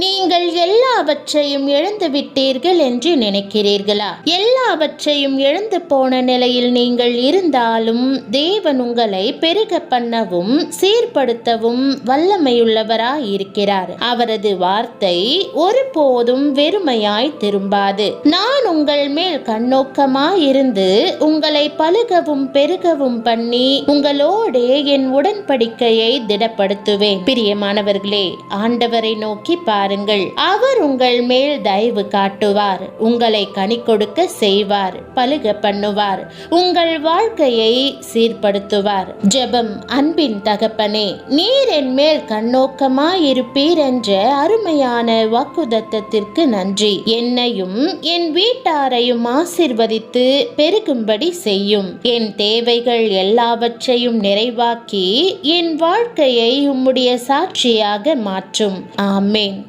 நீங்கள் எல்லாவற்றையும் இழந்து விட்டீர்கள் என்று நினைக்கிறீர்களா? எல்லாவற்றையும் இழந்து போன நிலையில் நீங்கள் இருந்தாலும் தேவன் உங்களை பெருக பண்ணவும் சீர்படுத்தவும் வல்லமையுள்ளவராய் இருக்கிறார். அவரது வார்த்தை ஒருபோதும் வெறுமையாய் திரும்பாது. நான் உங்கள் மேல் கண்ணோக்கமாயிருந்து உங்களை பலுகவும் பெருகவும் பண்ணி உங்களோடே என் உடன்படிக்கையை திடப்படுத்துவேன். பிரியமானவர்களே, ஆண்டவரை நோக்கி பாருங்கள். அவர் உங்கள் மேல் தயவு காட்டுவார், உங்களை கனி கொடுக்க செய்வார், பலுக பண்ணுவார், உங்கள் வாழ்க்கையை சீர்படுத்துவார். ஜெபம். அன்பின் தகப்பனே, நீர் என் மேல் கண்ணோக்கமாயிருப்பீர் என்ற அருமையான வாக்குதத்தத்திற்கு நன்றி. என்னையும் என் வீட்டாரையும் ஆசீர்வதித்து பெருகும்படி செய்யும். என் தேவைகள் எல்லாவற்றையும் நிறைவாக்கி என் வாழ்க்கையை உம்முடைய சாட்சியாக மாற்றும். ஆமென்.